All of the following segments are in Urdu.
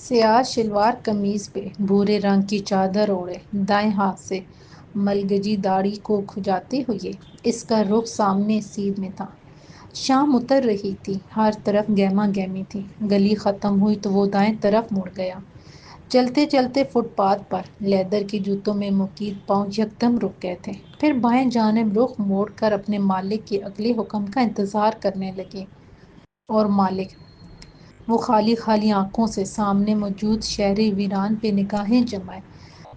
سیاہ شلوار قمیض پہ بھورے رنگ کی چادر اوڑھے دائیں ہاتھ سے ملگجی داڑھی کو کھجاتے ہوئے اس کا رخ سامنے سیدھ میں تھا۔ شام اتر رہی تھی، ہر طرف گہما گہمی تھی۔ گلی ختم ہوئی تو وہ دائیں طرف مڑ گیا۔ چلتے چلتے فٹ پاتھ پر لیدر کے جوتوں میں مقید پاؤں یکدم رک گئے تھے، پھر بائیں جانب رخ موڑ کر اپنے مالک کے اگلے حکم کا انتظار کرنے لگے۔ اور مالک، وہ خالی خالی آنکھوں سے سامنے موجود شہر ویران پہ نگاہیں جمائے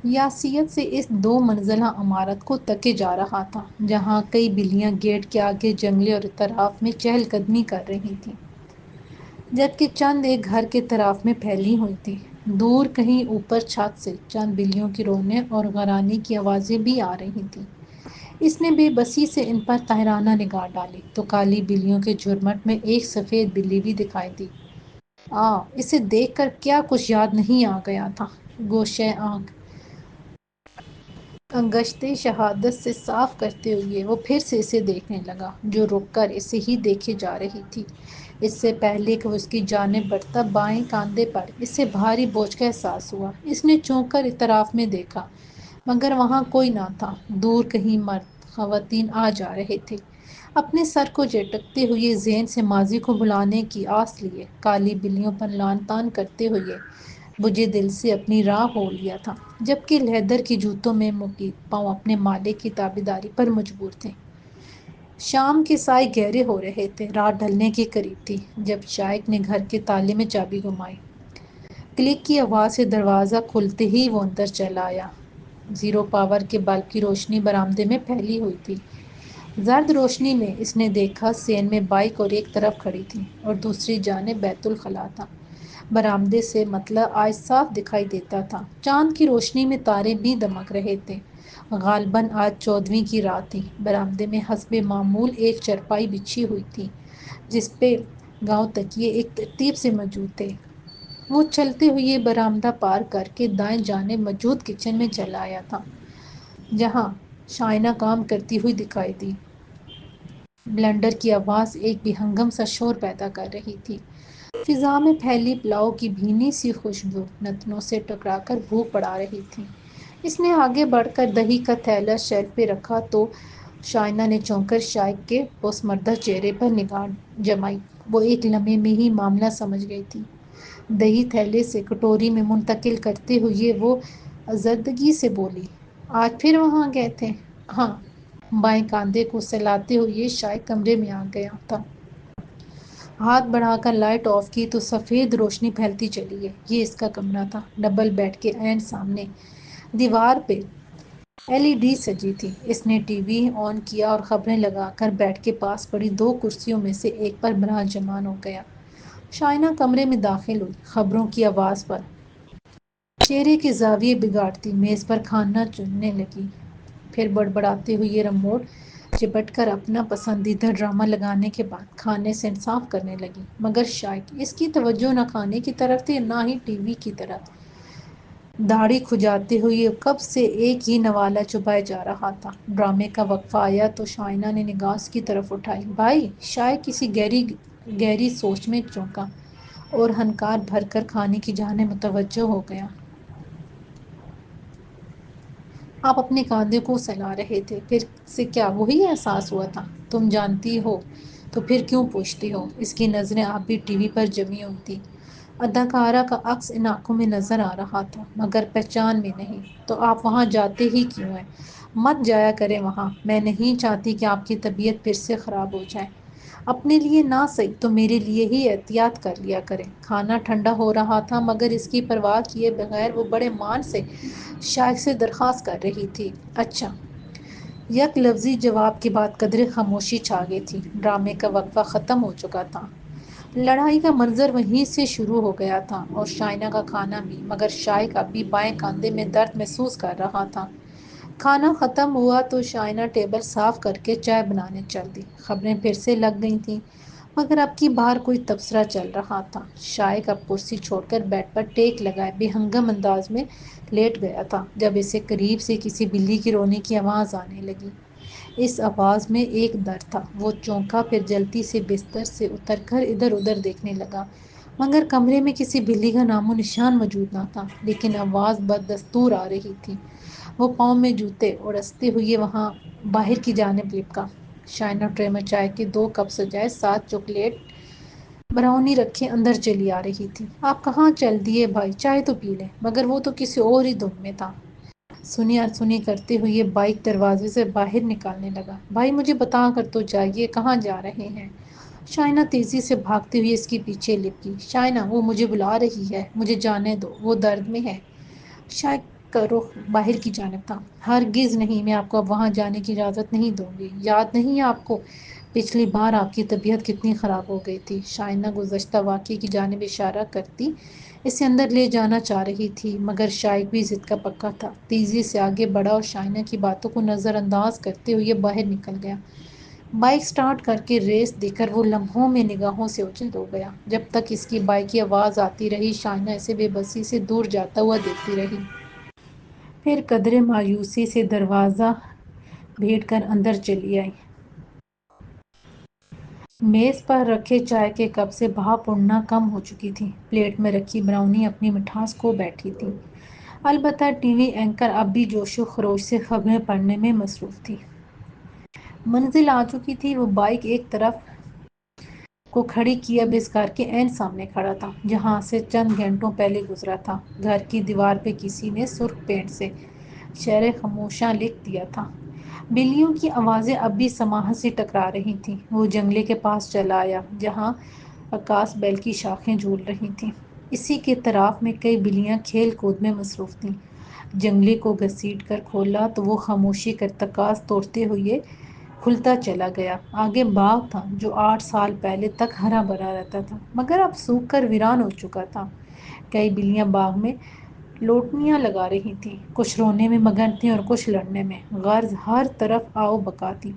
یاسیت سے اس دو منزلہ عمارت کو تکے جا رہا تھا، جہاں کئی بلیاں گیٹ کے آگے جنگلے اور اطراف میں چہل قدمی کر رہی تھیں، جبکہ چند ایک گھر کے طرف میں پھیلی ہوئی تھی۔ دور کہیں اوپر چھت سے چند بلیوں کی رونے اور غرانے کی آوازیں بھی آ رہی تھیں۔ اس نے بے بسی سے ان پر طاہرانہ نگاہ ڈالی تو کالی بلیوں کے جھرمٹ میں ایک سفید بلی بھی دکھائی دی۔ اسے دیکھ کر کیا کچھ یاد نہیں آ گیا تھا؟ گوشۂ آنکھ انگشتِ شہادت سے صاف کرتے ہوئے وہ پھر سے اسے دیکھنے لگا، جو رک کر اسے ہی دیکھے جا رہی تھی۔ اس سے پہلے کہ وہ اس کی جانب بڑھتا، بائیں کاندھے پر اسے بھاری بوجھ کا احساس ہوا۔ اس نے چونک کر اطراف میں دیکھا، مگر وہاں کوئی نہ تھا۔ دور کہیں مرد خواتین آ جا رہے تھے، اپنے سر کو جھٹکتے ہوئے، ذہن سے ماضی کو بھلانے کی آس لیے، کالی بلیوں پر لعن طعن کرتے ہوئے بجھے دل سے اپنی راہ ہو لیا تھا، جبکہ لیدر کے جوتوں میں مقید پاؤں اپنے مالک کی تابعداری پر مجبور تھے۔ شام کے سائے گہرے ہو رہے تھے، رات ڈھلنے کے قریب تھی، جب شائق نے گھر کے تالے میں چابی گھمائی۔ کلک کی آواز سے دروازہ کھلتے ہی وہ اندر چلا آیا۔ زیرو پاور کے بلب کی روشنی برآمدے میں پھیلی ہوئی تھی۔ زرد روشنی میں اس نے دیکھا سین میں بائک اور ایک طرف کھڑی تھی اور دوسری جانب بیت الخلاء تھا۔ برآمدے سے مطلع آج صاف دکھائی دیتا تھا، چاند کی روشنی میں تارے بھی دمک رہے تھے۔ غالباً آج 14ویں کی رات تھی۔ برآمدے میں حسب معمول ایک چارپائی بچھی ہوئی تھی، جس پہ گاؤں تکیے ایک ترتیب سے موجود تھے۔ وہ چلتے ہوئے برآمدہ پار کر کے دائیں جانب موجود کچن میں چلا آیا تھا، جہاں شائنہ کام کرتی ہوئی دکھائی دی۔ بلینڈر کی آواز ایک بے ہنگم سا شور پیدا کر رہی تھی۔ فضا میں پھیلی پلاؤ کی بھینی سی خوشبو نتنوں سے ٹکرا کر بھوک بڑھا رہی تھی۔ اس نے آگے بڑھ کر دہی کا تھیلا شیلف پہ رکھا تو شائنہ نے چونک کر شائق کے پسماردہ چہرے پر نگاہ جمائی۔ وہ ایک لمحے میں ہی معاملہ سمجھ گئی تھی۔ دہی تھیلے سے کٹوری میں منتقل کرتے ہوئے وہ آزردگی سے بولی، آج پھر وہاں گئے تھے؟ ہاں۔ بائیں کاندھے کو سہلاتے ہوئے شائق کمرے میں آ گیا تھا۔ ہاتھ بڑھا کر لائٹ آف کی تو سفید روشنی پھیلتی چلی گئی۔ یہ اس کا کمرہ تھا۔ ڈبل بیڈ کے عین سامنے دیوار پہ LED سجی تھی۔ اس نے ٹی وی آن کیا اور خبریں لگا کر بیڈ کے پاس پڑی دو کرسیوں میں سے ایک پر براجمان ہو گیا۔ شائنہ کمرے میں داخل ہوئی، خبروں کی آواز پر چہرے کے زاویے بگاڑتی میز پر کھانا چننے لگی، پھر بڑبڑاتے ہوئے ریموٹ چپٹ کر اپنا پسندیدہ ڈرامہ لگانے کے بعد کھانے سے انصاف کرنے لگی۔ مگر شائق، اس کی توجہ نہ کھانے کی طرف تھی نہ ہی ٹی وی کی طرف۔ داڑھی کھجاتے ہوئے کب سے ایک ہی نوالہ چبائے جا رہا تھا۔ ڈرامے کا وقفہ آیا تو شائنہ نے نگاہ اس کی طرف اٹھائی۔ بھائی! شائق کسی گہری سوچ میں چونکا اور ہنکار بھر کر کھانے کی جانب متوجہ ہو گیا۔ آپ اپنے کاندھے کو سہلا رہے تھے، پھر سے کیا وہی احساس ہوا تھا؟ تم جانتی ہو تو پھر کیوں پوچھتی ہو؟ اس کی نظریں اب بھی ٹی وی پر جمی ہوئی تھیں۔ اداکارہ کا عکس ان آنکھوں میں نظر آ رہا تھا، مگر پہچان میں نہیں۔ تو آپ وہاں جاتے ہی کیوں ہیں؟ مت جایا کریں وہاں۔ میں نہیں چاہتی کہ آپ کی طبیعت پھر سے خراب ہو جائے۔ اپنے لیے نہ صحیح تو میرے لیے ہی احتیاط کر لیا کریں۔ کھانا ٹھنڈا ہو رہا تھا، مگر اس کی پرواہ کیے بغیر وہ بڑے مان سے شائق سے درخواست کر رہی تھی۔ اچھا۔ یک لفظی جواب کے بعد قدرے خاموشی چھا گئی تھی۔ ڈرامے کا وقفہ ختم ہو چکا تھا۔ لڑائی کا منظر وہیں سے شروع ہو گیا تھا اور شائنہ کا کھانا بھی، مگر شائق اب بھی بائیں کاندھے میں درد محسوس کر رہا تھا۔ کھانا ختم ہوا تو شائنہ ٹیبل صاف کر کے چائے بنانے چل دی۔ خبریں پھر سے لگ گئی تھیں، مگر اب کی بار کوئی تبصرہ چل رہا تھا۔ شائق اب کرسی چھوڑ کر بیڈ پر ٹیک لگائے بے ہنگم انداز میں لیٹ گیا تھا، جب اسے قریب سے کسی بلی کی رونے کی آواز آنے لگی۔ اس آواز میں ایک درد تھا۔ وہ چونکا، پھر جلدی سے بستر سے اتر کر ادھر ادھر دیکھنے لگا، مگر کمرے میں کسی بلی کا نام و نشان موجود نہ تھا، لیکن آواز بدستور آ رہی تھی۔ وہ پاؤں میں جوتے اڑستے ہوئے وہاں باہر کی جانب لپکا۔ شائنا ٹرے میں چائے کے 2 کپ سجائے، 7 چاکلیٹ براؤنی رکھے اندر چلی آ رہی تھی۔ آپ کہاں چل دیے بھائی، چائے تو پی لیں۔ مگر وہ تو کسی اور ہی دھن میں تھا۔ سنی سنی کرتے ہوئے بائک دروازے سے باہر نکالنے لگا۔ بھائی مجھے بتا کر تو جائیے، کہاں جا رہے ہیں؟ شائنا تیزی سے بھاگتے ہوئے اس کے پیچھے لپکی۔ شائنا، وہ مجھے بلا رہی ہے، مجھے جانے دو، وہ درد میں ہے۔ شائق کا رخ باہر کی جانب تھا۔ ہرگز نہیں، میں آپ کو اب وہاں جانے کی اجازت نہیں دوں گی۔ یاد نہیں ہے آپ کو پچھلی بار آپ کی طبیعت کتنی خراب ہو گئی تھی؟ شائنا گزشتہ واقعے کی جانب اشارہ کرتی اسے اندر لے جانا چاہ رہی تھی، مگر شائق بھی ضد کا پکا تھا۔ تیزی سے آگے بڑھا اور شائنا کی باتوں کو نظر انداز کرتے ہوئے باہر نکل گیا۔ بائک سٹارٹ کر کے ریس دے کر وہ لمحوں میں نگاہوں سے اوجھل ہو گیا۔ جب تک اس کی بائک کی آواز آتی رہی، شائنا اسے بے بسی سے دور جاتا ہوا دیکھتی رہی۔ پھر قدرے مایوسی سے دروازہ بھیڑ کر اندر چلی آئی۔ میز پر رکھے چائے کے کپ سے بھاپ اڑنا کم ہو چکی تھی۔ پلیٹ میں رکھی براؤنی اپنی مٹھاس کھو بیٹھی تھی۔ البتہ ٹی وی اینکر اب بھی جوش و خروش سے خبریں پڑھنے میں مصروف تھی۔ منزل آ چکی تھی۔ وہ بائک ایک طرف کو کھڑی کی اب اس گھر کے عین سامنے کھڑا تھا، جہاں سے چند گھنٹوں پہلے گزرا تھا۔ گھر کی دیوار پہ کسی نے سرخ پینٹ سے "شہر خاموشاں" لکھ دیا تھا۔ بلیوں کی آوازیں اب بھی سماعت سے ٹکرا رہی تھیں۔ وہ جنگلے کے پاس چلا آیا، جہاں اکاس بیل کی شاخیں جھول رہی تھیں۔ اسی کے طراف میں کئی بلیاں کھیل کود میں مصروف تھیں۔ جنگلے کو گھسیٹ کر کھولا تو وہ خاموشی کا ارتکاز توڑتے ہوئے کھلتا چلا گیا۔ آگے باغ تھا، جو 8 سال پہلے تک ہرا بھرا رہتا تھا، مگر اب سوکھ کر ویران ہو چکا تھا۔ کئی بلیاں باغ میں لوٹنیاں لگا رہی تھیں، کچھ رونے میں مگن تھیں اور کچھ لڑنے میں۔ غرض ہر طرف آؤ بکا تھی۔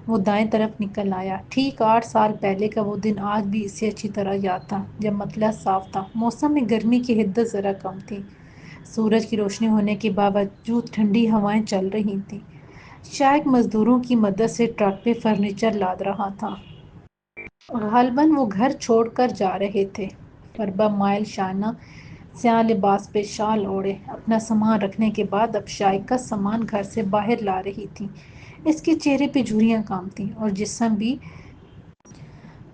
وہ دائیں طرف نکل آیا۔ ٹھیک 8 سال پہلے کا وہ دن آج بھی اسے اچھی طرح یاد تھا، جب مطلع صاف تھا، موسم میں گرمی کی حدت ذرا کم تھی، سورج کی روشنی ہونے کے باوجود ٹھنڈی ہوائیں چل رہی تھیں۔ شائق مزدوروں کی مدد سے ٹرک پہ فرنیچر لاد رہا تھا۔ غالباً وہ گھر چھوڑ کر جا رہے تھے۔ فربہ مائل شائنا سیاہ لباس پہ شال اوڑھے اپنا سامان رکھنے کے بعد اب شائق کا سامان گھر سے باہر لا رہی تھی۔ اس کے چہرے پہ جھریاں کام تھیں اور جسم بھی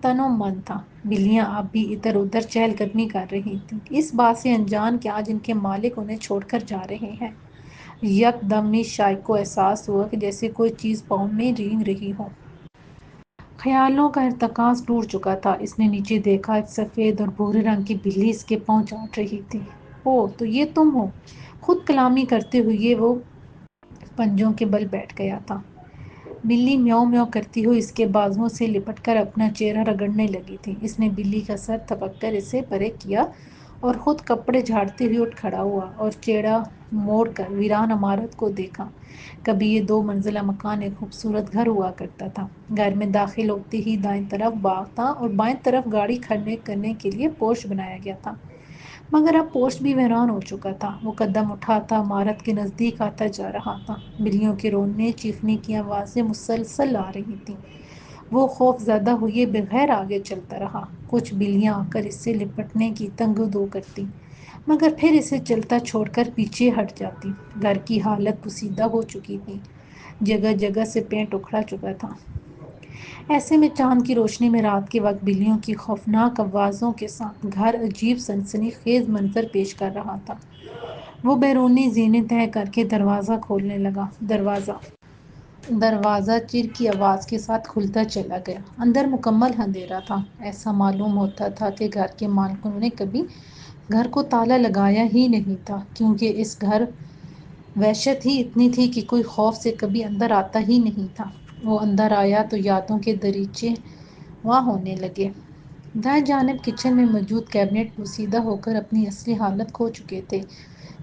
تن و من تھا۔ بلیاں اب بھی ادھر ادھر چہل قدمی کر رہی تھیں، اس بات سے انجان کہ آج ان کے مالک انہیں چھوڑ کر جا رہے ہیں۔ یک دم میں شائق کو احساس ہوا کہ جیسے کوئی چیز پاؤں میں رینگ رہی ہو۔ خیالوں کا ارتکاز ٹوٹ چکا تھا۔ اس نے نیچے دیکھا، ایک سفید اور بھورے رنگ کی بلی اس کے پاؤں چاٹ رہی تھی۔ اوہ، تو یہ تم ہو! خود کلامی کرتے ہوئے وہ پنجوں کے بل بیٹھ گیا تھا۔ بلی میاؤں میاؤں کرتی ہوئی اس کے بازوؤں سے لپٹ کر اپنا چہرہ رگڑنے لگی تھی۔ اس نے بلی کا سر تھپک کر اسے پرے کیا اور خود کپڑے جھاڑتے ہوئے اٹھ کھڑا ہوا اور چہرہ موڑ کر ویران عمارت کو دیکھا۔ کبھی یہ 2 منزلہ مکان ایک خوبصورت گھر ہوا کرتا تھا۔ گھر میں داخل ہوتے ہی دائیں طرف باغ تھا اور بائیں طرف گاڑی کھڑے کرنے کے لیے پورچ بنایا گیا تھا، مگر اب پورچ بھی ویران ہو چکا تھا۔ وہ قدم اٹھاتا عمارت کے نزدیک آتا جا رہا تھا۔ بلیوں کے رونے چیخنے کی آوازیں مسلسل آ رہی تھیں۔ وہ خوف زدہ ہوئے بغیر آگے چلتا رہا۔ کچھ بلیاں آ کر اس سے لپٹنے کی تنگ و دو کرتیں، مگر پھر اسے چلتا چھوڑ کر پیچھے ہٹ جاتی۔ گھر کی حالت پوسیدہ ہو چکی تھی، جگہ جگہ سے پینٹ اکھڑ چکا تھا۔ ایسے میں چاند کی روشنی میں رات کے وقت بلیوں کی خوفناک آوازوں کے ساتھ گھر عجیب سنسنی خیز منظر پیش کر رہا تھا۔ وہ بیرونی زینے طے کر کے دروازہ کھولنے لگا۔ دروازہ چر کی آواز کے ساتھ کھلتا چلا گیا۔ اندر مکمل اندھیرا تھا۔ ایسا معلوم ہوتا تھا کہ گھر کے مالکوں نے کبھی گھر کو تالا لگایا ہی نہیں تھا، کیونکہ اس گھر وحشت ہی اتنی تھی کہ کوئی خوف سے کبھی اندر آتا ہی نہیں تھا۔ وہ اندر آیا تو یادوں کے دریچے واں ہونے لگے۔ دائیں جانب کچن میں موجود کیبنٹ پوسیدہ ہو کر اپنی اصلی حالت کھو چکے تھے۔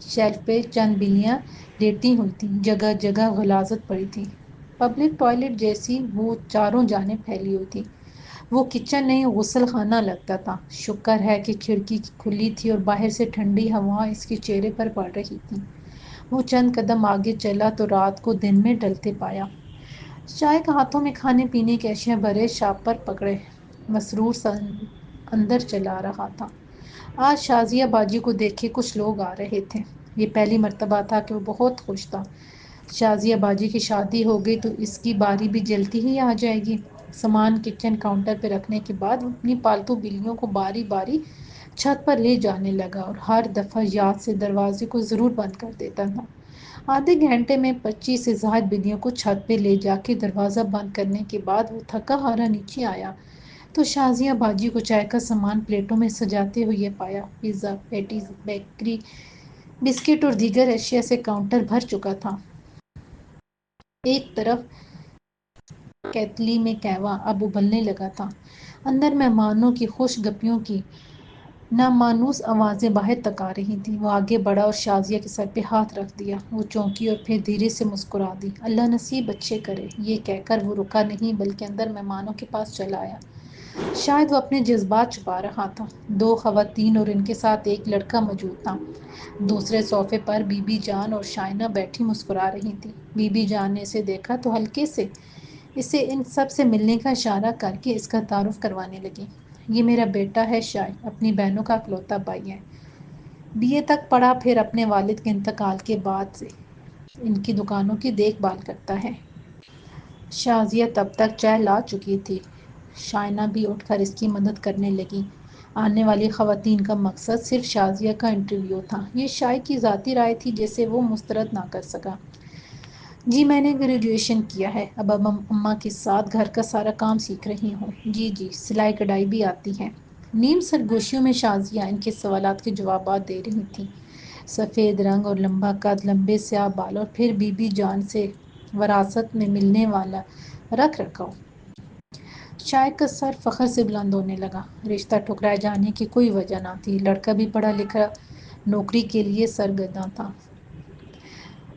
شیلف پہ چند بلیاں لیٹی ہوئی تھیں، جگہ جگہ غلاظت پڑی تھی۔ پبلک ٹوائلٹ جیسی بو چاروں جانب پھیلی ہوئی تھی۔ وہ کچن نہیں، غسل خانہ لگتا تھا۔ شکر ہے کہ کھڑکی کھلی تھی اور باہر سے ٹھنڈی ہوائیں اس کے چہرے پر پڑ رہی تھیں۔ وہ چند قدم آگے چلا تو رات کو دن میں ڈھلتے پایا۔ شائق ہاتھوں میں کھانے پینے کی اشیاء بھرے شاپر پکڑے مسرور سا اندر چلا رہا تھا۔ آج شازیہ باجی کو دیکھے کچھ لوگ آ رہے تھے۔ یہ پہلی مرتبہ تھا کہ وہ بہت خوش تھا۔ شازیہ باجی کی شادی ہو گئی تو اس کی باری بھی جلدی ہی آ جائے گی۔ سامان کچن کاؤنٹر پہ رکھنے کے بعد وہ اپنی پالتو بلیوں کو باری باری چھت پر لے جانے لگا اور ہر دفعہ یاد سے دروازے کو ضرور بند کر دیتا تھا۔ آدھے گھنٹے میں 25 سے زائد بلیوں کو چھت پہ لے جا کے دروازہ بند کرنے کے بعد وہ تھکا ہارا نیچے آیا تو شازیہ باجی کو چائے کا سامان پلیٹوں میں سجاتے ہوئے پایا۔ پیزا، پیٹیز، بیکری، بسکٹ اور دیگر اشیاء سے کاؤنٹر بھر چکا تھا۔ ایک طرف کیتلی میں قہوہ اب ابلنے لگا تھا۔ اندر مہمانوں کی خوش گپیوں کی نامانوس آوازیں باہر تک آ رہی تھیں۔ وہ آگے بڑھا اور شازیہ کے سر پہ ہاتھ رکھ دیا۔ وہ چونکی اور پھر دھیرے سے مسکرا دی۔ اللہ نصیب اچھے کرے۔ یہ کہہ کر وہ رکا نہیں بلکہ اندر مہمانوں کے پاس چلا آیا۔ شاید وہ اپنے جذبات چھپا رہا تھا۔ 2 خواتین اور ان کے ساتھ ایک لڑکا موجود تھا۔ دوسرے صوفے پر بی بی جان اور شائنہ بیٹھی مسکرا رہی تھیں۔ بی بی جان نے اسے دیکھا تو ہلکے سے اسے ان سب سے ملنے کا اشارہ کر کے اس کا تعارف کروانے لگی۔ یہ میرا بیٹا ہے شائن، اپنی بہنوں کا اکلوتا بھائی ہے۔ BA تک پڑھا، پھر اپنے والد کے انتقال کے بعد سے ان کی دکانوں کی دیکھ بھال کرتا ہے۔ شازیہ تب تک چائے لا چکی تھی۔ شائنہ بھی اٹھ کر اس کی مدد کرنے لگی۔ آنے والی خواتین کا مقصد صرف شازیہ کا انٹرویو تھا۔ یہ شائع کی ذاتی رائے تھی جسے وہ مسترد نہ کر سکا۔ جی میں نے گریجویشن کیا ہے، اب اماں کے ساتھ گھر کا سارا کام سیکھ رہی ہوں۔ جی سلائی کڑھائی بھی آتی ہے۔ نیم سرگوشیوں میں شازیہ ان کے سوالات کے جوابات دے رہی تھی۔ سفید رنگ اور لمبا قد، لمبے سیاہ بال اور پھر بی بی جان سے وراثت میں ملنے والا رکھ رکھاؤ۔ شائع کا سر فخر سے بلند ہونے لگا۔ رشتہ ٹھکرائے جانے کی کوئی وجہ نہ تھی۔ لڑکا بھی پڑھا لکھا، نوکری کے لیے سرگرداں تھا۔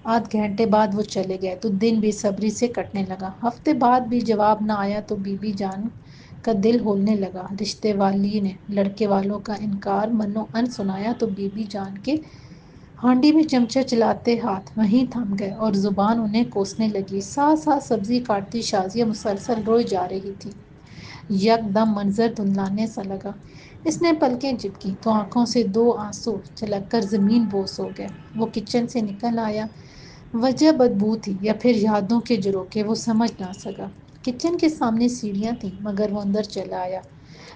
آدھ گھنٹے بعد وہ چلے گئے تو دن بے صبری سے کٹنے لگا۔ ہفتے بعد بھی جواب نہ آیا تو بی بی جان کا دل ہولنے لگا۔ رشتے والی نے لڑکے والوں کا انکار منو ان سنایا تو بی بی جان کے ہانڈی میں چمچہ چلاتے ہاتھ وہیں تھم گئے اور زبان انہیں کوسنے لگی۔ ساتھ ساتھ سبزی کاٹتی شازیہ مسلسل روئے جا رہی تھی۔ یکدم منظر دھندلانے سا لگا۔ اس نے پلکیں جھپکی تو آنکھوں سے 2 آنسو چھلک کر زمین بوس ہو گئے۔ وہ کچن سے نکل آیا۔ وجہ بدبو تھی یا پھر یادوں کے جھروکے، وہ سمجھ نہ سکا۔ کچن کے سامنے سیڑھیاں تھیں مگر وہ اندر چلا آیا۔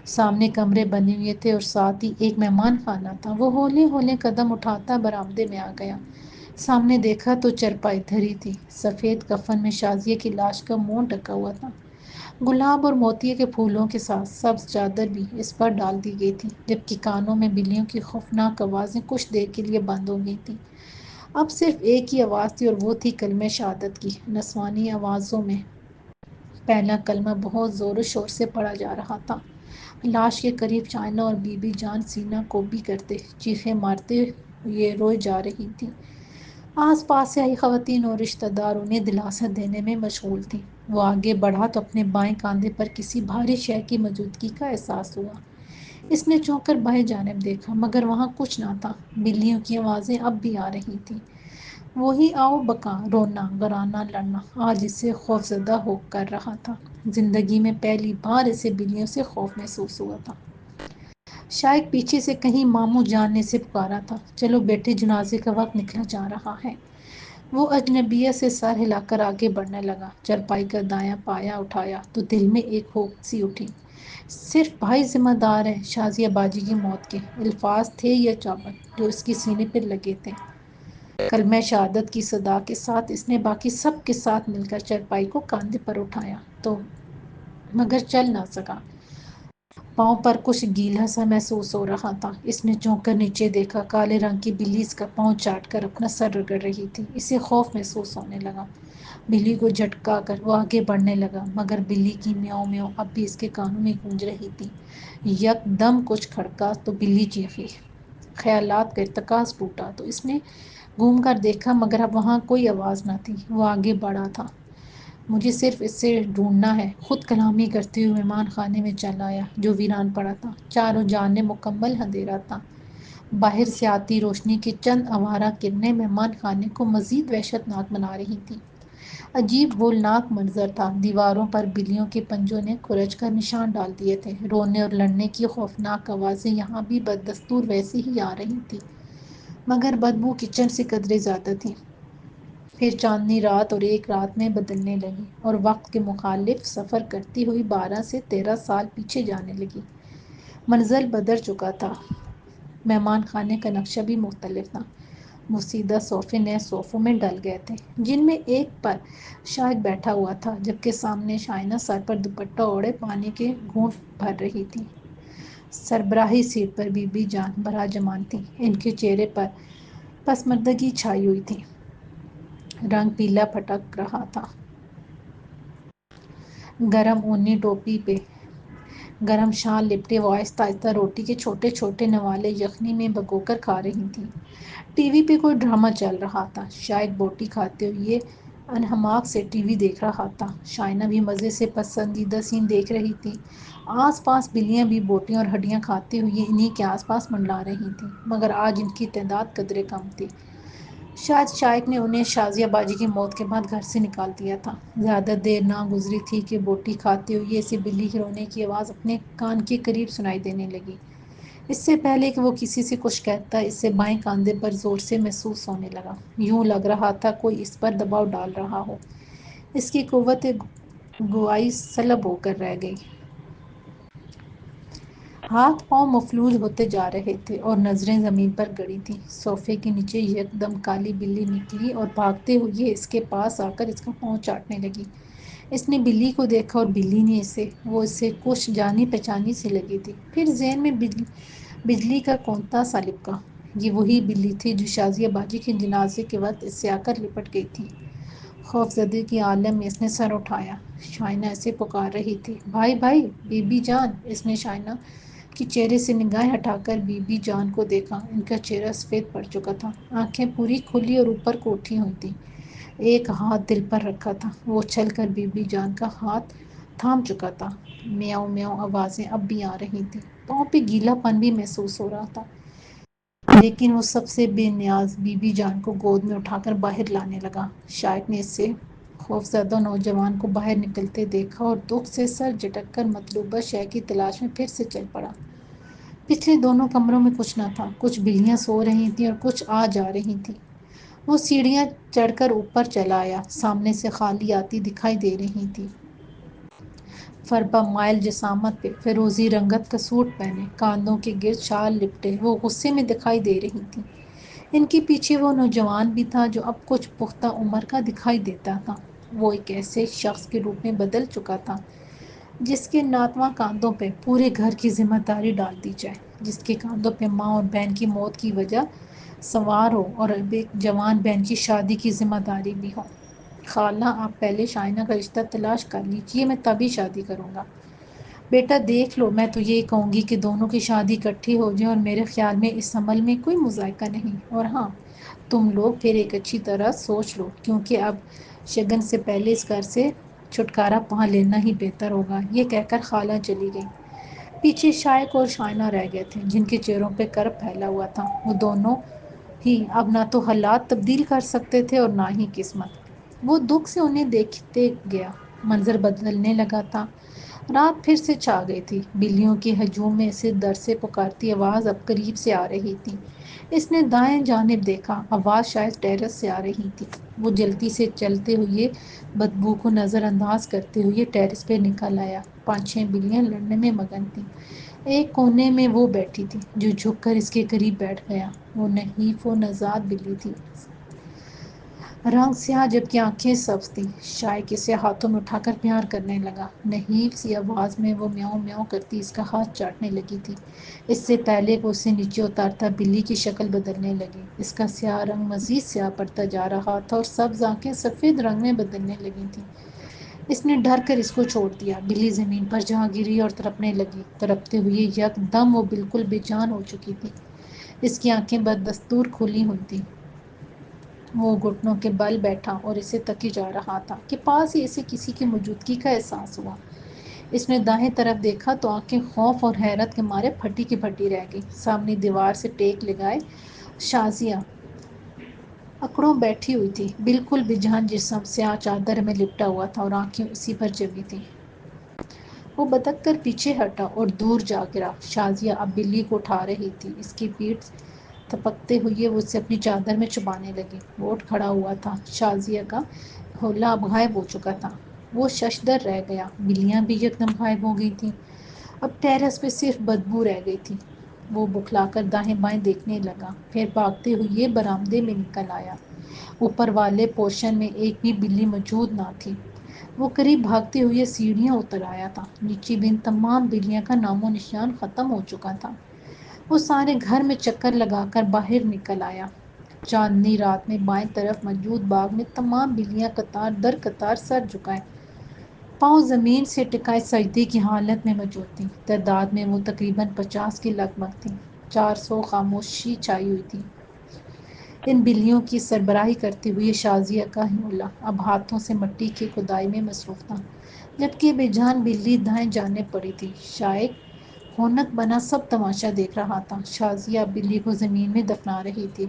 سامنے کمرے بنے ہوئے تھے اور ساتھ ہی ایک مہمان خانہ تھا۔ وہ ہولے ہولے قدم اٹھاتا برآمدے میں آ گیا۔ سامنے دیکھا تو چرپائی دھری تھی۔ سفید کفن میں شازیہ کی لاش کا منہ ڈھکا ہوا تھا۔ گلاب اور موتیے کے پھولوں کے ساتھ سبز چادر بھی اس پر ڈال دی گئی تھی، جبکہ کانوں میں بلیوں کی خوفناک آوازیں کچھ دیر کے لیے بند ہو گئی تھیں۔ اب صرف ایک ہی آواز تھی اور وہ تھی کلمہ شہادت کی۔ نسوانی آوازوں میں پہلا کلمہ بہت زور و شور سے پڑھا جا رہا تھا۔ لاش کے قریب شائنہ اور بی بی جان سینہ کوبی کرتے، چیخیں مارتے ہوئے روئے جا رہی تھیں۔ آس پاس سے آئی خواتین اور رشتہ دار انہیں دلاسا دینے میں مشغول تھیں۔ وہ آگے بڑھا تو اپنے بائیں کاندھے پر کسی بھاری شے کی موجودگی کا احساس ہوا۔ اس نے چونک کر بائیں جانب دیکھا مگر وہاں کچھ نہ تھا۔ بلیوں کی آوازیں اب بھی آ رہی تھیں، وہی آؤ بکا، رونا، غرانہ لڑنا۔ آج اسے خوفزدہ ہو کر رہا تھا۔ زندگی میں پہلی بار اسے بلیوں سے خوف محسوس ہوا تھا۔ شاید پیچھے سے کہیں ماموں جان نے اسے پکارا تھا، چلو بیٹے جنازے کا وقت نکلا جا رہا ہے۔ وہ اجنبیہ سے سر ہلا کر آگے بڑھنے لگا۔ چرپائی کا دایاں پایا اٹھایا تو دل میں ایک ہوک سی اٹھی۔ صرف بھائی ذمہ دار ہے شازیہ باجی کی موت کے، الفاظ تھے یہ چابک جو اس کے سینے پر لگے تھے۔ کلمہ شہادت کی صدا کے ساتھ اس نے باقی سب کے ساتھ مل کر چرپائی کو کاندھے پر اٹھایا تو مگر چل نہ سکا۔ پاؤں پر کچھ گیلا سا محسوس ہو رہا تھا۔ اس نے چونک کر نیچے دیکھا، کالے رنگ کی بلی اس کا پاؤں چاٹ کر اپنا سر رگڑ رہی تھی۔ اسے خوف محسوس ہونے لگا۔ بلی کو جھٹکا کر وہ آگے بڑھنے لگا مگر بلی کی میاؤں میاؤں اب بھی اس کے کانوں میں گونج رہی تھی۔ یکدم کچھ کھڑکا تو بلی چیخی۔ خیالات کا ارتکاز ٹوٹا تو اس نے گھوم کر دیکھا مگر اب وہاں کوئی آواز نہ تھی۔ وہ آگے بڑھا تھا۔ مجھے صرف اسے ڈھونڈنا ہے، خود کلامی کرتے ہوئے مہمان خانے میں چل آیا جو ویران پڑا تھا۔ چاروں جانب مکمل اندھیرا تھا۔ باہر سے آتی روشنی کی چند آوارہ کرنیں مہمان خانے کو مزید وحشت ناک بنا رہی تھیں۔ عجیب ہولناک منظر تھا، دیواروں پر بلیوں کے پنجوں نے کھرچ کر نشان ڈال دیے تھے، رونے اور لڑنے کی خوفناک آوازیں یہاں بھی بدستور ویسی ہی آ رہی تھی، مگر بدبو کچن سے قدرے زیادہ تھی۔ پھر چاندنی رات اور ایک رات میں بدلنے لگی اور وقت کے مخالف سفر کرتی ہوئی 12 سے 13 سال پیچھے جانے لگی۔ منزل بدل چکا تھا، مہمان خانے کا نقشہ بھی مختلف تھا۔ مسیدہ صوفے نئے صوفوں میں ڈل گئے تھے، جن میں ایک پر شاہد بیٹھا ہوا تھا، جبکہ سامنے شائنہ سر پر دوپٹہ اوڑھے پانی کے گھونٹ بھر رہی تھی۔ سربراہی سیٹ پر بی بی جان براجمان تھی، ان کے چہرے پر پسماندگی چھائی ہوئی تھی، رنگ پیلا پھٹک رہا تھا۔ گرم اونی ٹوپی پہ گرم شال لپٹے وہ آہستہ آہستہ روٹی کے چھوٹے چھوٹے نوالے یخنی میں بھگو کر کھا رہی تھیں۔ ٹی وی پہ کوئی ڈرامہ چل رہا تھا، شاید بوٹی کھاتے ہوئے انہماک سے ٹی وی دیکھ رہا تھا۔ شائنہ بھی مزے سے پسندیدہ سین دیکھ رہی تھی۔ آس پاس بلیاں بھی بوٹیاں اور ہڈیاں کھاتے ہوئے انہی کے آس پاس منڈلا رہی تھیں، مگر آج ان کی تعداد قدرے کم تھی۔ شاید شائق نے انہیں شازیہ باجی کی موت کے بعد گھر سے نکال دیا تھا۔ زیادہ دیر نہ گزری تھی کہ بوٹی کھاتے ہوئے اسے بلی کے رونے کی آواز اپنے کان کے قریب سنائی دینے لگی۔ اس سے پہلے کہ وہ کسی سے کچھ کہتا، اسے بائیں کاندھے پر زور سے محسوس ہونے لگا، یوں لگ رہا تھا کوئی اس پر دباؤ ڈال رہا ہو۔ اس کی قوت گوئی سلب ہو کر رہ گئی۔ ہاتھ پاؤں مفلوج ہوتے جا رہے تھے اور نظریں زمین پر گڑی تھیں۔ صوفے کے نیچے یکدم کالی بلی نکلی اور بھاگتے ہوئے اس کے پاس آ کر اس کا پاؤں چاٹنے لگی۔ اس نے بلی کو دیکھا اور بلی نے اسے۔ وہ اسے کچھ جانی پہچانی سی لگی تھی۔ پھر ذہن میں بجلی کا کونتا سا لپکا، یہ وہی بلی تھی جو شازیہ باجی کے جنازے کے وقت اس سے آ کر لپٹ گئی تھی۔ خوف زدگی کے عالم میں اس نے سر اٹھایا۔ شائنہ اسے پکار رہی تھی، بھائی بھائی، بی بی جان۔ اس نے شائنہ کے چہرے سے نگاہیں ہٹا کر بی بی جان کو دیکھا، ان کا چہرہ سفید پڑ چکا تھا، آنکھیں پوری کھلی اور اوپر کو اٹھی ہوئی تھیں، ایک ہاتھ دل پر رکھا تھا۔ وہ اچھل کر بی بی جان کا ہاتھ تھام چکا تھا۔ میاؤں میاؤں آوازیں اب بھی آ رہی تھیں، پاؤں پہ گیلا پن بھی محسوس ہو رہا تھا، لیکن وہ سب سے بے نیاز بی بی جان کو گود میں اٹھا کر باہر لانے لگا۔ شائق نے اسے خوفزدہ نوجوان کو باہر نکلتے دیکھا اور دکھ سے سر جھٹک کر مطلوبہ شے کی تلاش میں پھر سے چل پڑا۔ پچھلے دونوں کمروں میں کچھ نہ تھا، کچھ بلیاں سو رہی تھیں اور کچھ آ جا رہی تھیں۔ وہ سیڑھیاں چڑھ کر اوپر چلا آیا، سامنے سے خالی آتی دکھائی دے رہی تھی۔ فربہ مائل جسامت پہ فیروزی رنگت کا سوٹ پہنے، کاندھوں کے گرد شال لپٹے، وہ غصے میں دکھائی دے رہی تھی۔ ان کے پیچھے وہ نوجوان بھی تھا جو اب کچھ پختہ عمر کا دکھائی دیتا تھا۔ وہ ایک ایسے شخص کے روپ میں بدل چکا تھا جس کے ناتواں کاندھوں پہ پورے گھر کی ذمہ داری ڈال دی جائے، جس کے کاندھوں پہ ماں اور بہن کی موت کی وجہ سوار ہو اور اب ایک جوان بہن کی شادی کی ذمہ داری بھی ہو۔ خالہ، آپ پہلے شائنہ کا رشتہ تلاش کر لیجئے، میں تبھی شادی کروں گا۔ بیٹا دیکھ لو، میں تو یہ کہوں گی کہ دونوں کی شادی اکٹھی ہو جائے، اور میرے خیال میں اس عمل میں کوئی مذائقہ نہیں۔ اور ہاں، تم لوگ پھر ایک اچھی طرح سوچ لو، کیونکہ اب شگن سے پہلے اس گھر سے چھٹکارا پا لینا ہی بہتر ہوگا۔ یہ کہہ کر خالہ چلی گئی۔ پیچھے شائق اور شائنہ رہ گئے تھے، جن کے چہروں پہ کرب پھیلا ہوا تھا۔ وہ دونوں ہی اب نہ تو حالات تبدیل کر سکتے تھے اور نہ ہی قسمت۔ وہ دکھ سے انہیں دیکھتے گیا، منظر بدلنے لگا تھا۔ رات پھر سے چھا گئی تھی، بلیوں کے ہجوم میں اسے در سے پکارتی آواز اب قریب سے آ رہی تھی۔ اس نے دائیں جانب دیکھا، آواز شاید ٹیرس سے آ رہی تھی۔ وہ جلدی سے چلتے ہوئے بدبو کو نظر انداز کرتے ہوئے ٹیرس پہ نکل آیا۔ 5-6 بلیاں لڑنے میں مگن تھیں۔ ایک کونے میں وہ بیٹھی تھی، جو جھک کر اس کے قریب بیٹھ گیا۔ وہ نحیف و نژاد بلی تھی، رنگ سیاہ جبکہ آنکھیں سبز تھیں۔ شائق اسے ہاتھوں میں اٹھا کر پیار کرنے لگا۔ نحیف سی آواز میں وہ میاؤں میاؤں کرتی اس کا ہاتھ چاٹنے لگی تھی۔ اس سے پہلے کہ اسے نیچے اتارتا، بلی کی شکل بدلنے لگی۔ اس کا سیاہ رنگ مزید سیاہ پڑتا جا رہا تھا اور سبز آنکھیں سفید رنگ میں بدلنے لگی تھیں۔ اس نے ڈر کر اس کو چھوڑ دیا۔ بلی زمین پر جا گری اور تڑپنے لگی۔ تڑپتے ہوئے یک دم وہ بالکل بے جان ہو چکی تھی۔ اس کی آنکھیں بدستور کھلی ہوئی تھیں۔ وہ گھٹنوں کے بل بیٹھا اور اسے تکی جا رہا تھا کہ پاس ہی اسے کسی کی موجودگی کا احساس ہوا۔ اس نے دائیں طرف دیکھا تو آنکھیں خوف اور حیرت کے مارے پھٹی کی پھٹی رہ گئیں۔ سامنے دیوار سے ٹیک لگائے شازیہ اکڑوں بیٹھی ہوئی تھی، بالکل بے جان جسم، سیاہ چادر میں لپٹا ہوا تھا اور آنکھیں اسی پر جمی تھیں۔ وہ بدک کر پیچھے ہٹا اور دور جا گرا۔ شازیہ اب بلی کو اٹھا رہی تھی، اس کی پیٹھ تھپکتے ہوئے وہ اسے اپنی چادر میں چھپانے لگی۔ وہ اٹھ کھڑا ہوا تھا، شازیہ کا حولہ اب غائب ہو چکا تھا۔ وہ ششدر رہ گیا، بلیاں بھی یکدم غائب ہو گئی تھیں۔ اب ٹیرس پہ صرف بدبو رہ گئی تھی۔ وہ بکھلا کر دائیں بائیں دیکھنے لگا، پھر بھاگتے ہوئے برآمدے میں نکل آیا۔ اوپر والے پورشن میں ایک بھی بلی موجود نہ تھی۔ وہ قریب بھاگتے ہوئے سیڑھیاں اتر آیا تھا۔ نیچے بھی ان تمام بلیاں کا نام و نشان ختم ہو چکا تھا۔ وہ سارے گھر میں چکر لگا کر باہر نکل آیا۔ چاندنی رات میں بائیں طرف موجود باغ میں تمام بلیاں قطار در قطار سر جھکائے پاؤں زمین سے ٹکائے سجدے کی حالت میں موجود تھیں۔ تعداد میں وہ تقریباً 50 کے لگ بھگ تھیں۔ 400 خاموشی چھائی ہوئی تھی۔ ان بلیوں کی سربراہی کرتے ہوئے شازیہ کا حولہ اب ہاتھوں سے مٹی کی کھدائی میں مصروف تھا، جبکہ بے جان بلی دائیں جانب پڑی تھی۔ شائق ہونک بنا سب تماشا دیکھ رہا تھا۔ شازیہ بلی کو زمین میں دفنا رہی تھی۔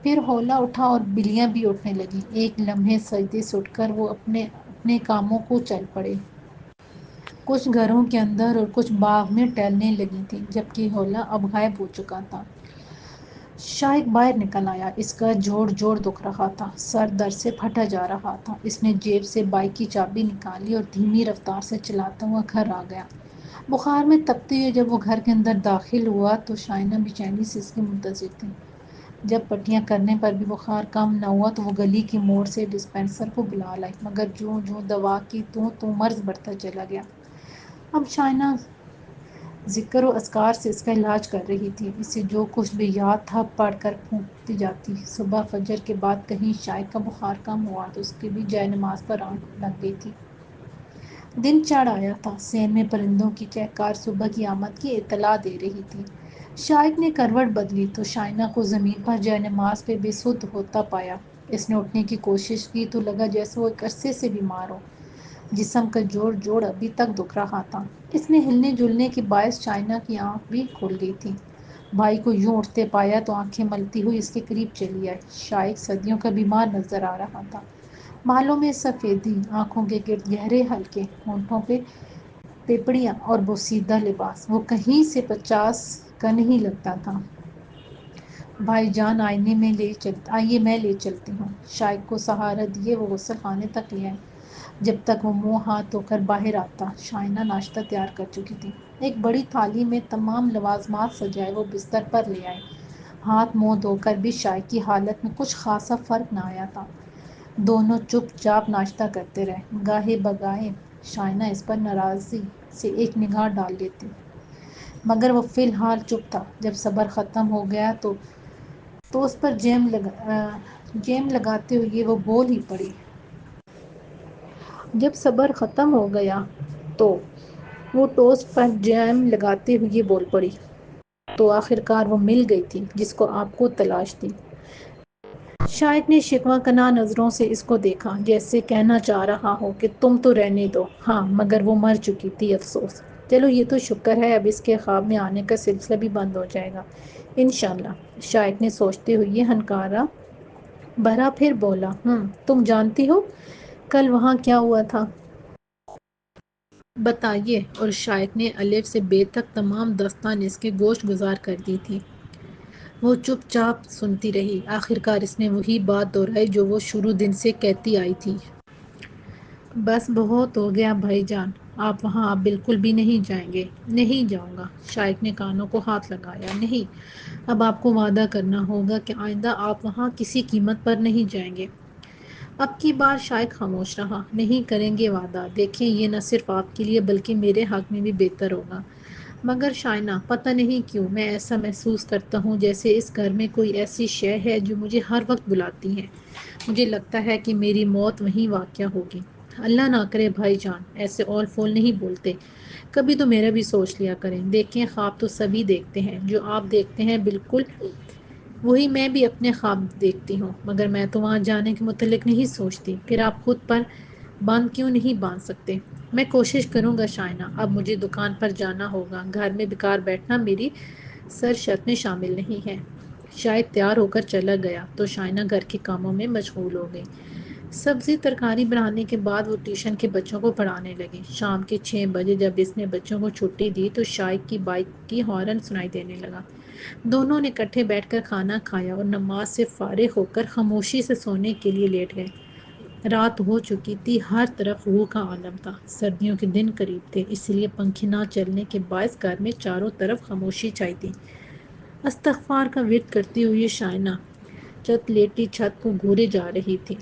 پھر حولہ اٹھا اور بلیاں بھی اٹھنے لگیں۔ ایک لمحے سجدے سے اٹھ کر وہ اپنے اپنے کاموں کو چل پڑے۔ کچھ گھروں کے اندر اور کچھ باغ میں ٹہلنے لگی تھیں، جبکہ حولہ اب غائب ہو چکا تھا۔ شائق باہر نکل آیا۔ اس کا جوڑ جوڑ دکھ رہا تھا، سر درد سے پھٹا جا رہا تھا۔ اس نے جیب سے بائیک کی چابی نکالی اور دھیمی رفتار سے چلاتا ہوا گھر آ گیا۔ بخار میں تپتے ہوئے جب وہ گھر کے اندر داخل ہوا تو شائنہ بے چینی سے اس کی منتظر تھی۔ جب پٹیاں کرنے پر بھی بخار کم نہ ہوا تو وہ گلی کی موڑ سے ڈسپنسر کو بلا لائی، مگر جوں جوں دوا کی تو مرض بڑھتا چلا گیا۔ اب شائنہ ذکر و اذکار سے اس کا علاج کر رہی تھی۔ اسے جو کچھ بھی یاد تھا پڑھ کر پھونکتی جاتی۔ صبح فجر کے بعد کہیں شائق کا بخار کم ہوا تو اس کی بھی جائے نماز پر آنکھ لگ گئی تھی۔ دن چڑھ آیا تھا، صحن میں پرندوں کی چہکار صبح کی آمد کی اطلاع دے رہی تھی۔ شائق نے کروٹ بدلی تو شائنہ کو زمین پر جائے نماز پہ بے سدھ ہوتا پایا۔ اس نے اٹھنے کی کوشش کی تو لگا جیسے وہ ایک عرصے سے بیمار ہو۔ جسم کا جوڑ جوڑ ابھی تک دکھ رہا تھا۔ اس نے ہلنے جلنے کے باعث شائنہ کی آنکھ بھی کھل گئی تھی۔ بھائی کو یوں اٹھتے پایا تو آنکھیں ملتی ہوئی اس کے قریب چلی آئی۔ شائق صدیوں کا بیمار نظر آ رہا تھا۔ بالوں میں سفیدی، آنکھوں کے گرد گہرے حلقے، ہونٹوں پہ پیپڑیاں اور بوسیدہ لباس۔ وہ کہیں سے 50 کا نہیں لگتا تھا۔ بھائی جان آئیے میں لے چلتی ہوں۔ شائق کو سہارا دیے وہ غسل خانے تک لے آئی۔ جب تک وہ منہ ہاتھ دھو کر باہر آتا شائنہ ناشتہ تیار کر چکی تھی۔ ایک بڑی تھالی میں تمام لوازمات سجائے وہ بستر پر لے آئی۔ ہاتھ منہ دھو کر بھی شائق کی حالت میں کچھ خاصا فرق نہ آیا تھا۔ دونوں چپ چاپ ناشتہ کرتے رہے۔ گاہے بگاہے شائنہ اس پر ناراضی سے ایک نگاہ ڈال لیتی، مگر وہ فی الحال چپ تھا۔ جب صبر ختم ہو گیا تو اس پر جیم لگاتے ہوئے وہ بول ہی پڑی۔ جب صبر ختم ہو گیا تو وہ ٹوسٹ پر جیم لگاتے ہوئے بول پڑی۔ تو آخرکار وہ مل گئی تھی جس کو آپ کو تلاش تھی۔ شائق نے شکوہ کناں نظروں سے اس کو دیکھا، جیسے کہنا چاہ رہا ہو کہ تم تو رہنے دو۔ ہاں مگر وہ مر چکی تھی، افسوس۔ چلو یہ تو شکر ہے اب اس کے خواب میں آنے کا سلسلہ بھی بند ہو جائے گا انشاءاللہ۔ شائق نے سوچتے ہوئے ہنکارا بھرا، پھر بولا تم جانتی ہو کل وہاں کیا ہوا تھا؟ بتائیے۔ اور شائق نے الف سے بے تک تمام داستان اس کے گوش گزار کر دی تھی۔ وہ چپ چاپ سنتی رہی۔ آخرکار اس نے وہی بات دہرائی جو وہ شروع دن سے کہتی آئی تھی۔ بس بہت ہو گیا بھائی جان، آپ وہاں اب بالکل بھی نہیں جائیں گے؟ نہیں جاؤں گا۔ شائق نے کانوں کو ہاتھ لگایا۔ نہیں، اب آپ کو وعدہ کرنا ہوگا کہ آئندہ آپ وہاں کسی قیمت پر نہیں جائیں گے۔ اب کی بار شائق خاموش رہا۔ نہیں کریں گے وعدہ، دیکھیں یہ نہ صرف آپ کے لیے بلکہ میرے حق میں بھی بہتر ہوگا۔ مگر شائنہ، پتہ نہیں کیوں میں ایسا محسوس کرتا ہوں جیسے اس گھر میں کوئی ایسی شے ہے جو مجھے ہر وقت بلاتی ہے۔ مجھے لگتا ہے کہ میری موت وہیں واقع ہوگی۔ اللہ نہ کرے بھائی جان، ایسے اول فول نہیں بولتے، کبھی تو میرا بھی سوچ لیا کریں۔ دیکھیں خواب تو سبھی دیکھتے ہیں، جو آپ دیکھتے ہیں بالکل وہی میں بھی اپنے خواب دیکھتی ہوں، مگر میں تو وہاں جانے کے متعلق نہیں سوچتی۔ پھر آپ خود پر باندھ کیوں نہیں باندھ سکتے؟ میں کوشش کروں گا شائنہ، اب مجھے دکان پر جانا ہوگا، گھر میں بیکار بیٹھنا میری سرشت میں شامل نہیں ہے۔ شاید تیار ہو کر چلا گیا تو شائنہ گھر کے کاموں میں مشغول ہو گئی۔ سبزی ترکاری بنانے کے بعد وہ ٹیوشن کے بچوں کو پڑھانے لگی۔ شام کے 6 بجے جب اس نے بچوں کو چھٹی دی تو شائق کی بائک کی ہارن سنائی دینے لگا۔ دونوں نے اکٹھے بیٹھ کر کھانا کھایا اور نماز سے فارغ ہو کر خاموشی سے سونے کے لیے لیٹ گئے۔ رات ہو چکی تھی، ہر طرف روح کا عالم تھا۔ سردیوں کے دن قریب تھے، اس لیے پنکھے نہ چلنے کے باعث گھر میں چاروں طرف خاموشی چھائی تھی۔ استغفار کا ورد کرتی ہوئی شائنہ چت لیٹی چھت کو گھورے جا رہی تھی۔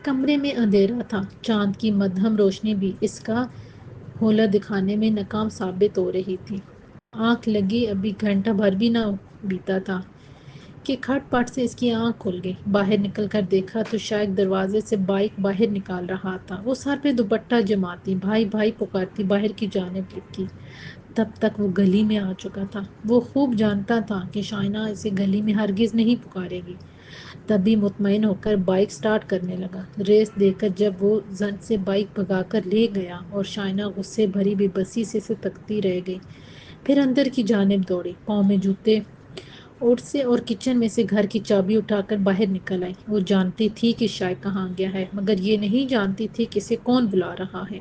کمرے میں اندھیرا تھا، چاند کی مدھم روشنی بھی اس کا حوالہ دکھانے میں ناکام ثابت ہو رہی تھی۔ آنکھ لگی ابھی گھنٹہ بھر بھی نہ بیتا تھا کہ کھٹ پٹ سے اس کی آنکھ کھل گئی۔ باہر نکل کر دیکھا تو شائق دروازے سے بائک باہر نکال رہا تھا۔ وہ سر پہ دوپٹہ جماتی بھائی بھائی پکارتی باہر کی جانب لپکی۔ تب تک وہ گلی میں آ چکا تھا۔ وہ خوب جانتا تھا کہ شائنہ اسے گلی میں ہرگز نہیں پکارے گی۔ تبھی مطمئن ہو کر بائک سٹارٹ کرنے لگا۔ ریس دے کر جب وہ زن سے بائک بھگا کر لے گیا اور شائنہ غصے بھری بے بسی سے اسے تکتی رہ گئی، پھر اندر کی جانب دوڑی، پاؤں میں جوتے اوٹ سے اور کچن میں سے گھر کی چابی اٹھا کر باہر نکل آئی۔ وہ جانتی تھی کہ شائق کہاں گیا ہے، مگر یہ نہیں جانتی تھی کہ اسے کون بلا رہا ہے۔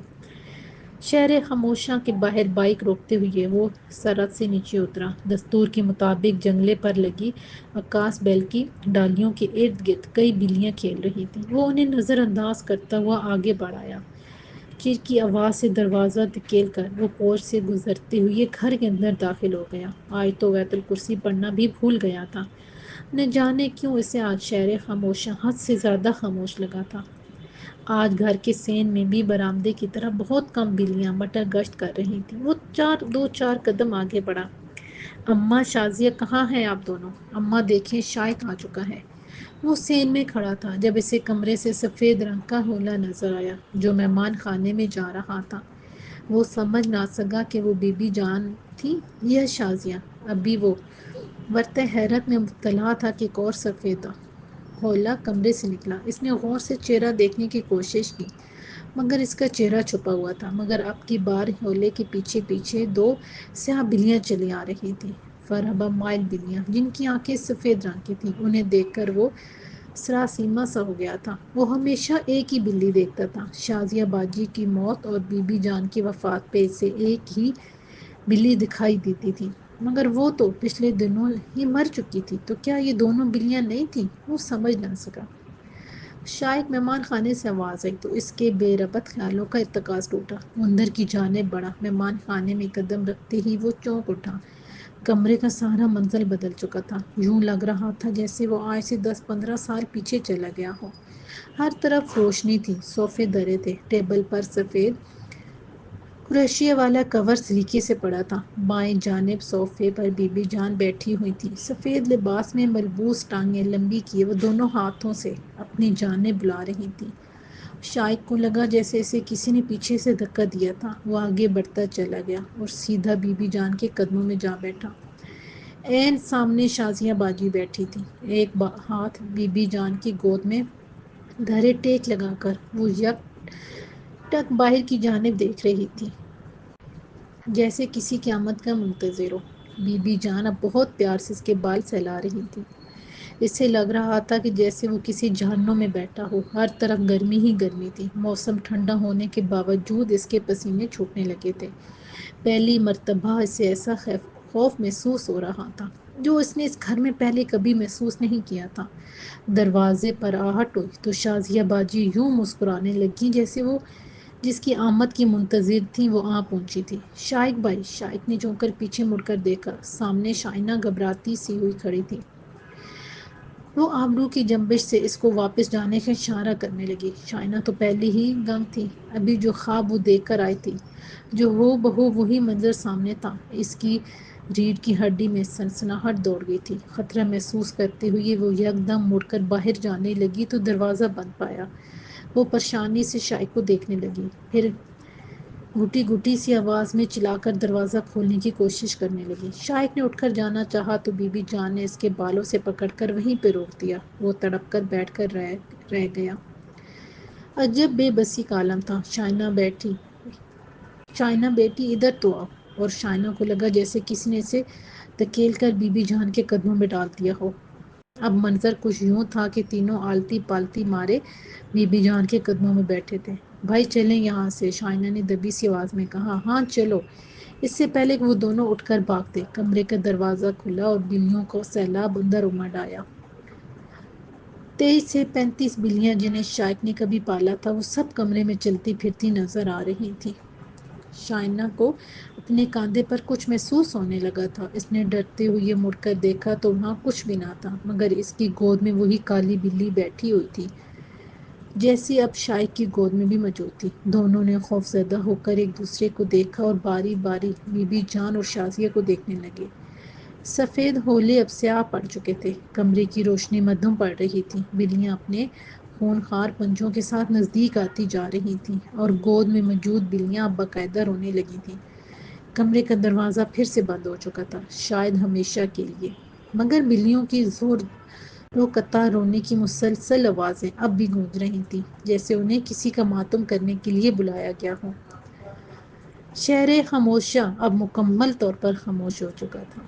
شہر خاموشاں کے باہر بائک روکتے ہوئے وہ سرحد سے نیچے اترا۔ دستور کے مطابق جنگلے پر لگی عکاس بیل کی ڈالیوں کے ارد گرد کئی بلیاں کھیل رہی تھیں۔ وہ انہیں نظر انداز کرتا ہوا آگے بڑھ آیا۔ چیر کی آواز سے دروازہ دھکیل کر وہ پورچ سے گزرتے ہوئے گھر کے اندر داخل ہو گیا۔ آج تو آیت الکرسی پڑھنا بھی بھول گیا تھا۔ نہ جانے کیوں اسے آج شہر خاموشاں حد سے زیادہ خاموش لگا تھا۔ آج گھر کے سین میں بھی برآمدے کی طرف بہت کم بلیاں مٹر گشت کر رہی تھیں۔ وہ دو چار قدم آگے بڑھا۔ اماں، شازیہ کہاں ہیں آپ دونوں؟ اماں دیکھیں، شائق آ چکا ہے۔ وہ سین میں کھڑا تھا جب اسے کمرے سے سفید رنگ کا حولہ نظر آیا جو مہمان خانے میں جا رہا تھا۔ وہ سمجھ نہ سکا کہ وہ بی بی جان تھی یا شازیہ۔ ابھی وہ ورطۂ حیرت میں مبتلا تھا کہ ایک اور سفید حولہ کمرے سے نکلا۔ اس نے غور سے چہرہ دیکھنے کی کوشش کی مگر اس کا چہرہ چھپا ہوا تھا۔ مگر اب کی بار حولے کے پیچھے پیچھے دو سیاہ بلیاں چلی آ رہی تھیں، فربہ مائل بلیاں جن کی آنکھیں سفید رنگ کی تھیں۔ انہیں دیکھ کر وہ سراسیمہ سا ہو گیا تھا۔ وہ ہمیشہ ایک ہی بلی دیکھتا تھا۔ شازیہ باجی کی موت اور بی بی جان کی وفات پہ اسے ایک ہی بلی دکھائی دیتی تھی، مگر وہ تو پچھلے دنوں ہی مر چکی تھی۔ تو کیا یہ دونوں بلیاں نہیں تھیں؟ وہ سمجھ نہ سکا۔ شائق مہمان خانے سے آواز آئی تو اس کے بے ربط خیالوں کا ارتکاز ٹوٹا۔ وہ اندر کی جانب بڑھا۔ مہمان خانے میں قدم رکھتے ہی وہ چونک اٹھا۔ کمرے کا سارا منظر بدل چکا تھا۔ یوں لگ رہا تھا جیسے وہ آج سے 10-15 سال پیچھے چلا گیا ہو۔ ہر طرف روشنی تھی، صوفے دھرے تھے، ٹیبل پر سفید کریشیا والا کور سلیقے سے پڑا تھا۔ بائیں جانب صوفے پر بی بی جان بیٹھی ہوئی تھی، سفید لباس میں ملبوس، ٹانگیں لمبی کیے وہ دونوں ہاتھوں سے اپنی جانب بلا رہی تھی۔ شائق کو لگا جیسے اسے کسی نے پیچھے سے دھکا دیا تھا۔ وہ آگے بڑھتا چلا گیا اور سیدھا بی بی جان کے قدموں میں جا بیٹھا۔ عین سامنے شازیہ باجی بیٹھی تھی، ایک ہاتھ بی بی جان کی گود میں دھرے ٹیک لگا کر وہ یک ٹک باہر کی جانب دیکھ رہی تھی جیسے کسی قیامت کا منتظر ہو۔ بی بی جان اب بہت پیار سے اس کے بال سہلا رہی تھی۔ اسے لگ رہا تھا کہ جیسے وہ کسی جہنم میں بیٹھا ہو۔ ہر طرف گرمی ہی گرمی تھی۔ موسم ٹھنڈا ہونے کے باوجود اس کے پسینے چھوٹنے لگے تھے۔ پہلی مرتبہ اسے ایسا خوف محسوس ہو رہا تھا جو اس نے اس گھر میں پہلے کبھی محسوس نہیں کیا تھا۔ دروازے پر آہٹ ہوئی تو شازیہ باجی یوں مسکرانے لگیں جیسے وہ جس کی آمد کی منتظر تھیں وہ آ پہنچی تھی۔ شائق بھائی! شائق نے چونک کر پیچھے مڑ کر دیکھا۔ سامنے شائنہ گھبراتی سی ہوئی کھڑی تھی۔ وہ آبرو کی جنبش سے اس کو واپس جانے کا اشارہ کرنے لگی۔ شائنہ تو پہلے ہی گنگ تھی۔ ابھی جو خواب وہ دیکھ کر آئی تھی، جو ہو بہو وہی منظر سامنے تھا۔ اس کی ریڑھ کی ہڈی میں سنسناہٹ دوڑ گئی تھی۔ خطرہ محسوس کرتے ہوئے وہ یکدم مڑ کر باہر جانے لگی تو دروازہ بند پایا۔ وہ پریشانی سے شائق کو دیکھنے لگی، پھر گھٹی گھٹی سی آواز میں چلا کر دروازہ کھولنے کی کوشش کرنے لگی۔ شائق نے اٹھ کر جانا چاہا تو بی بی جان نے اس کے بالوں سے پکڑ کر وہیں پہ روک دیا۔ وہ تڑپ کر بیٹھ کر رہ گیا۔ عجب بے بسی کا عالم تھا۔ شائنہ بیٹی ادھر تو آؤ۔ اور شائنہ کو لگا جیسے کسی نے اسے دھکیل کر بی بی جان کے قدموں میں ڈال دیا ہو۔ اب منظر کچھ یوں تھا کہ تینوں آلتی پالتی مارے بی بی جان کے قدموں میں بیٹھے تھے۔ بھائی چلیں یہاں سے، شائنہ نے دبی سی آواز میں کہا۔ ہاں چلو۔ اس سے پہلے کہ وہ دونوں اٹھ کر بھاگتے، کمرے کا دروازہ کھلا اور بلیوں کو سیلاب اندر امڈ آیا۔ 23 سے 35 بلیاں جنہیں شائق نے کبھی پالا تھا وہ سب کمرے میں چلتی پھرتی نظر آ رہی تھیں۔ شائنہ کو اپنے کاندھے پر کچھ محسوس ہونے لگا تھا۔ اس نے ڈرتے ہوئے مڑ کر دیکھا تو وہاں کچھ بھی نہ تھا مگر اس کی گود میں وہی کالی بلی بیٹھی ہوئی تھی جیسی اب شائق کی گود میں بھی موجود تھی۔ دونوں نے خوفزدہ ہو کر ایک دوسرے کو دیکھا اور باری باری بی بی جان اور شازیہ کو دیکھنے لگے۔ سفید ہولے اب سیاہ پڑ چکے تھے، کمرے کی روشنی مدھم پڑ رہی تھی، بلیاں اپنے خونخوار پنجوں کے ساتھ نزدیک آتی جا رہی تھیں اور گود میں موجود بلیاں اب باقاعدہ رونے لگی تھیں۔ کمرے کا دروازہ پھر سے بند ہو چکا تھا، شاید ہمیشہ کے لیے، مگر بلیوں کی زور و قطع رونے کی مسلسل آوازیں اب بھی گونج رہی تھیں، جیسے انہیں کسی کا ماتم کرنے کے لیے بلایا گیا ہو۔ شہر خاموشیاں اب مکمل طور پر خاموش ہو چکا تھا۔